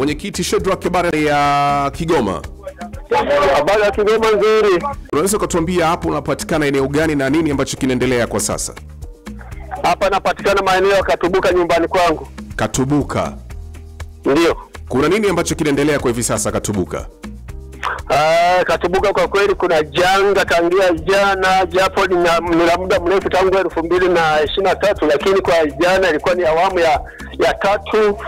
Mwenyekiti Shedrack, habari ya Kigoma? Habari ya Kigoma nzuri. Unaweza kutuambia hapo unapatikana eneo gani na nini ambacho kinaendelea kwa sasa? Hapa napatikana maeneo ya Katubuka, nyumbani kwangu. Katubuka? Ndio. Kuna nini ambacho kinaendelea kwa hivi sasa Katubuka? Katubuka kwa kweli kuna janga tangia jana, japo ni muda mrefu tangu 2023, lakini kwa jana ilikuwa ni awamu ya tatu.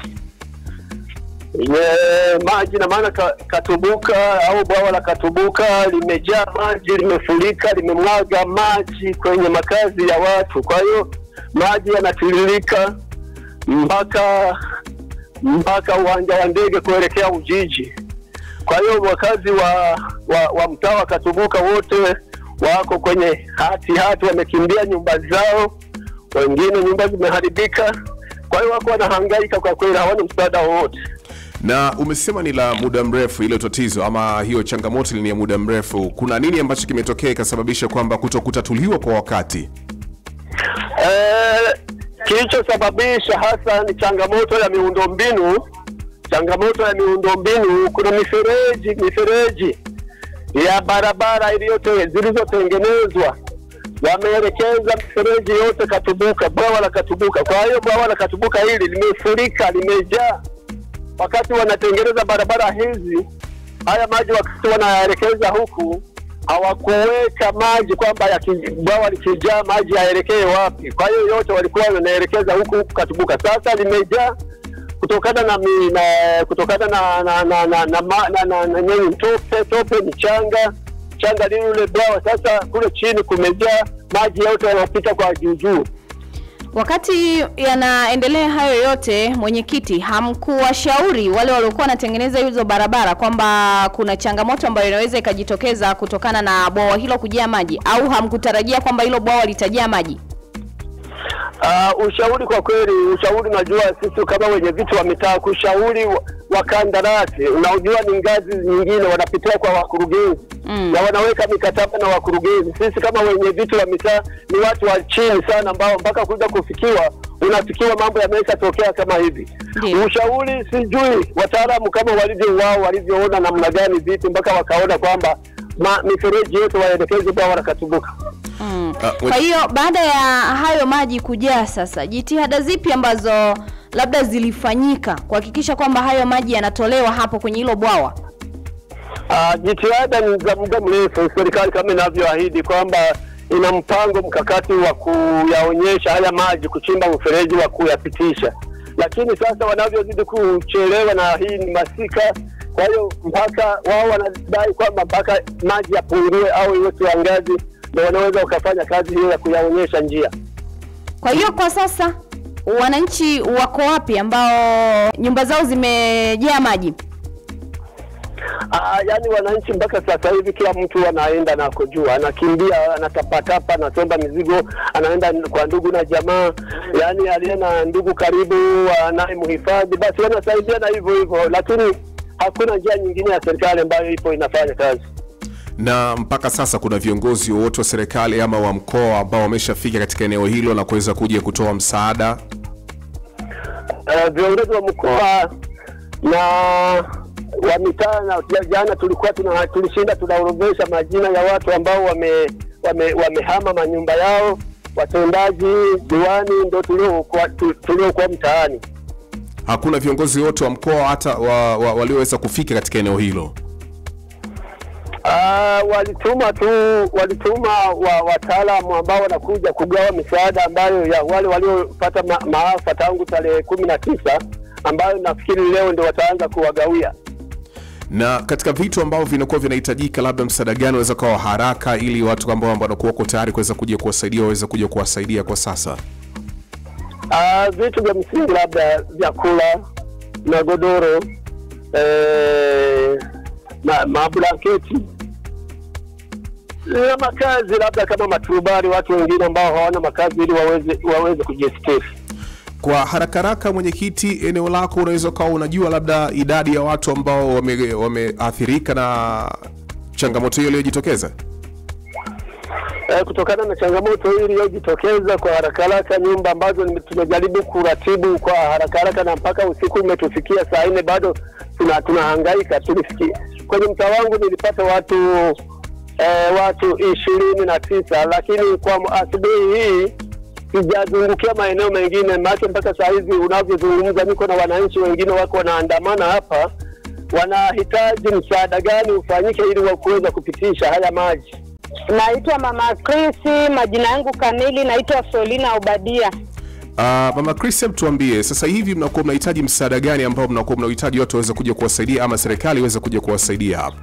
Maji na maana Katubuka au bwawa la Katubuka limejaa maji, limefurika, limemwaga maji kwenye makazi ya watu. Kwa hiyo maji yanatiririka mpaka uwanja wa ndege kuelekea Ujiji. Kwa hiyo wakazi wa mtaa wa Katubuka wote wako kwenye hati wamekimbia nyumba zao, wengine nyumba zimeharibika. Kwa hiyo wako wanahangaika kwa kweli, hawana msaada wowote. Na umesema ni la muda mrefu ile tatizo ama hiyo changamoto ni ya muda mrefu. Kuna nini ambacho kimetokea ikasababisha kwamba kutotatuliwa kwa wakati? Kilichosababisha hasa ni changamoto ya miundombinu. Kuna mifereji ya barabara zilizotengenezwa. Wameelekeza mifereji yote Katubuka, bwawa la Katubuka. Kwa hiyo bwawa la Katubuka hili limefurika, limejaa. Wakati wanatengeneza barabara hizi, haya maji wakati wanaelekeza huku, hawakuweka maji kwamba bwawa likijaa maji yaelekee wapi. Kwa hiyo yote walikuwa wanaelekeza huku Katubuka. Sasa limejaa kutokana na tope, mchanga lile bwawa. Sasa kule chini kumejaa maji, yote yanapita kwa juu. Wakati yanaendelea hayo yote, mwenyekiti, hamkuwashauri wale waliokuwa wanatengeneza hizo barabara kwamba kuna changamoto ambayo inaweza ikajitokeza kutokana na bwawa hilo kujaa maji, au hamkutarajia kwamba hilo bwawa litajaa maji? Ushauri kwa kweli, najua sisi kama wenye vitu wa mitaa kushauri wakandarasi, unajua ni ngazi nyingine wanapitia kwa wakurugenzi na wanaweka mikataba na wakurugenzi. Sisi kama wenye vitu wa mitaa ni watu wa chini sana ambao mpaka kuja kufikiwa unafikiwa mambo yameshatokea kama hivi. Ushauri sijui wataalamu kama walivyoona namna gani vitu mpaka wakaona kwamba mifereji yote waelekeze bwawa la Katubuka. Kwa hiyo baada ya hayo maji kujaa sasa, jitihada zipi ambazo labda zilifanyika kuhakikisha kwamba hayo maji yanatolewa hapo kwenye hilo bwawa? Jitihada ni za muda mrefu. Serikali kama inavyoahidi kwamba ina mpango mkakati wa kuyaonyesha haya maji, kuchimba mfereji wa kuyapitisha. Lakini sasa wanavyozidi kuchelewa, na hii ni masika, kwa hiyo mpaka wao wanadai kwamba mpaka maji yapungue au iwe kiangazi ndio wanaweza wakafanya kazi hiyo ya kuyaonyesha njia. Kwa hiyo kwa sasa wananchi wako wapi ambao nyumba zao zimejaa maji? Yani wananchi mpaka sasa hivi kila mtu anaenda na kujua, anakimbia, anatapatapa, anasomba mizigo, anaenda kwa ndugu na jamaa, yani aliye na ndugu karibu anayemhifadhi, basi wanasaidia na hivyo, lakini hakuna njia nyingine ya serikali ambayo ipo inafanya kazi. Na mpaka sasa kuna viongozi wote wa serikali ama wa mkoa ambao wameshafika katika eneo hilo na kuweza kuja kutoa msaada? Viongozi wa mkoa na wa mitaa, na jana tulishinda tunaorodhesha majina ya watu ambao wamehama manyumba yao, watendaji, diwani, ndio tuliokuwa mtaani. Hakuna viongozi wote wa mkoa hata walioweza kufika katika eneo hilo? Walituma wataalamu ambao wanakuja kugawa misaada ambayo ya wale waliopata maafa tangu tarehe 19, ambayo nafikiri leo ndio wataanza kuwagawia. Na katika vitu ambavyo vinakuwa vinahitajika, labda msaada gani unaweza kuwa haraka ili watu ambao wanakuwa tayari kuweza kuja kuwasaidia waweze kuja kuwasaidia kwa sasa? Vitu vya msingi, labda vyakula, magodoro, mablanketi na makazi, labda kama maturubari, watu wengine ambao hawana makazi ili waweze kujistiri. Kwa haraka mwenyekiti, eneo lako unaweza kuwa unajua labda idadi ya watu ambao wameathirika na changamoto hiyo iliyojitokeza? Kutokana na changamoto hii iliyojitokeza kwa haraka, nyumba ambazo tumejaribu kuratibu kwa haraka na mpaka usiku umetufikia saa 4 bado tunahangaika. Tulifikia kwenye mtaa wangu nilipata watu 29, lakini kwa asubuhi hii sijazungukia maeneo mengine, maana mpaka saa hizi unavyozungumza niko na wananchi wengine wako wanaandamana hapa, wanahitaji msaada gani ufanyike ili waweze kupitisha haya maji. Naitwa Mama Chris, majina yangu kamili naitwa Solina Obadia. Mama Chris, tuambie sasa hivi mnakuwa mnahitaji msaada gani ambao mnakuwa mnahitaji watu waweze kuja kuwasaidia ama serikali iweze kuja kuwasaidia hapa?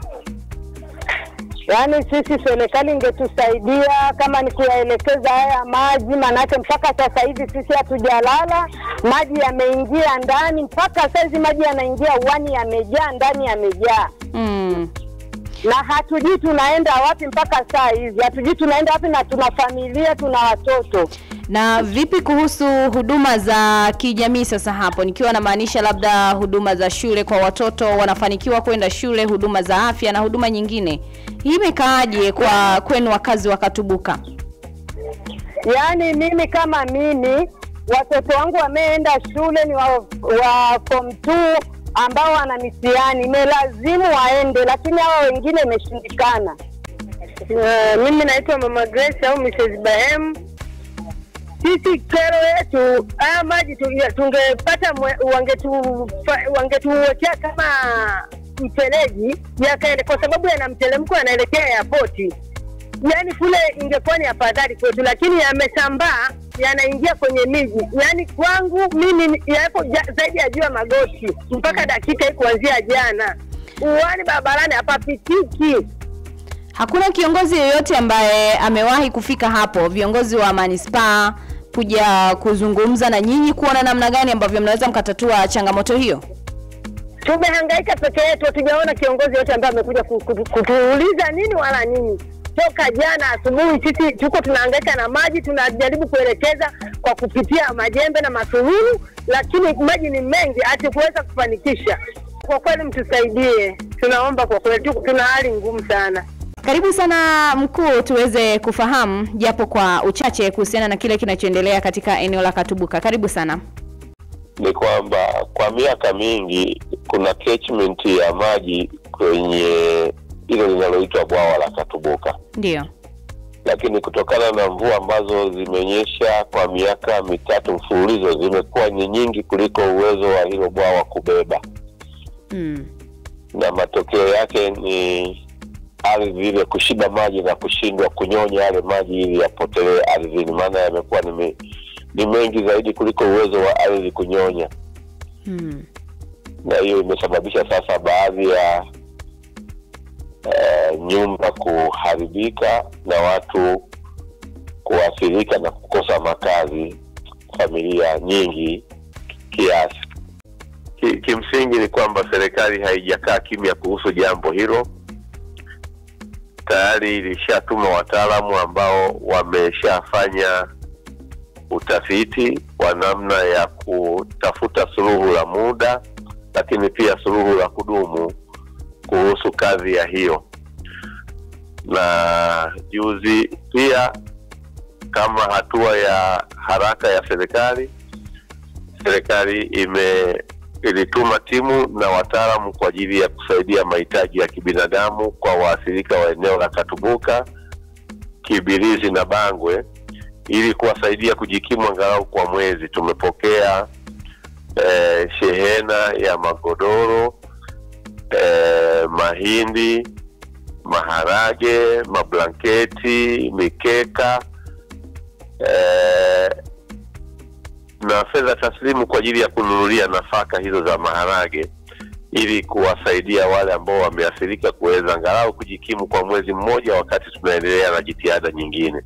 Yaani sisi serikali ingetusaidia kama ni kuyaelekeza haya maji, manake mpaka sasa hivi sisi hatujalala, maji yameingia ndani, mpaka sasa hivi maji yanaingia uani, yamejaa ndani, yamejaa. Na hatujui tunaenda wapi mpaka saa hizi. Hatujui tunaenda wapi, na tuna familia, tuna watoto. Na vipi kuhusu huduma za kijamii sasa hapo? Nikiwa na maanisha labda huduma za shule kwa watoto wanafanikiwa kwenda shule, huduma za afya na huduma nyingine. Hii imekaaje kwa kwenu wakazi wa Katubuka? Yaani mimi kama mimi, watoto wangu wameenda shule, ni wa form 2 ambao wana mitihani, imelazimu waende, lakini hawa wengine imeshindikana. Mimi naitwa Mama Grace au Mrs. Bahem. Sisi kero yetu, haya maji tungepata wangetuwekea kama mfereji yakaende, kwa sababu yana mteremko yanaelekea airport. Yaani kule ingekuwa ni afadhali kwetu, lakini yamesambaa yanaingia kwenye miji. Yaani kwangu mimi yako zaidi ya jua magoti mpaka dakika hii kuanzia jana. Uwani barabarani hapapitiki. Hakuna kiongozi yeyote ambaye amewahi kufika hapo, viongozi wa manispaa kuja kuzungumza na nyinyi kuona namna gani ambavyo mnaweza mkatatua changamoto hiyo? Tumehangaika peke yetu, hatujaona kiongozi yote ambaye amekuja kutuuliza nini wala nini. Toka jana asubuhi sisi tuko tunahangaika na maji, tunajaribu kuelekeza kwa kupitia majembe na masululu, lakini maji ni mengi, hatukuweza kufanikisha. Kwa kweli mtusaidie, tunaomba kwa kweli, tuna hali ngumu sana. Karibu sana mkuu, tuweze kufahamu japo kwa uchache kuhusiana na kile kinachoendelea katika eneo la Katubuka. Karibu sana. Ni kwamba kwa miaka mingi kuna catchment ya maji kwenye ile linaloitwa bwawa la Katubuka. Ndio. Lakini kutokana na mvua ambazo zimenyesha kwa miaka 3 mfululizo, zimekuwa nyingi kuliko uwezo wa hilo bwawa kubeba. Na matokeo yake ni ardhi ile kushiba maji na kushindwa kunyonya yale maji ili yapotelee ardhini, maana yamekuwa ni mengi zaidi kuliko uwezo wa ardhi kunyonya. Na hiyo imesababisha sasa baadhi ya nyumba kuharibika na watu kuathirika na kukosa makazi, familia nyingi kiasi. Kimsingi ni kwamba serikali haijakaa kimya kuhusu jambo hilo. Tayari ilishatuma wataalamu ambao wameshafanya utafiti wa namna ya kutafuta suluhu la muda, lakini pia suluhu la kudumu kuhusu kazi ya hiyo. Na juzi pia, kama hatua ya haraka ya serikali ilituma timu na wataalamu kwa ajili ya kusaidia mahitaji ya kibinadamu kwa waathirika wa eneo la Katubuka, Kibirizi na Bangwe, ili kuwasaidia kujikimu angalau kwa mwezi. Tumepokea shehena ya magodoro, mahindi, maharage, mablanketi, mikeka, na fedha taslimu kwa ajili ya kununulia nafaka hizo za maharage, ili kuwasaidia wale ambao wameathirika kuweza angalau kujikimu kwa mwezi mmoja, wakati tunaendelea na jitihada nyingine.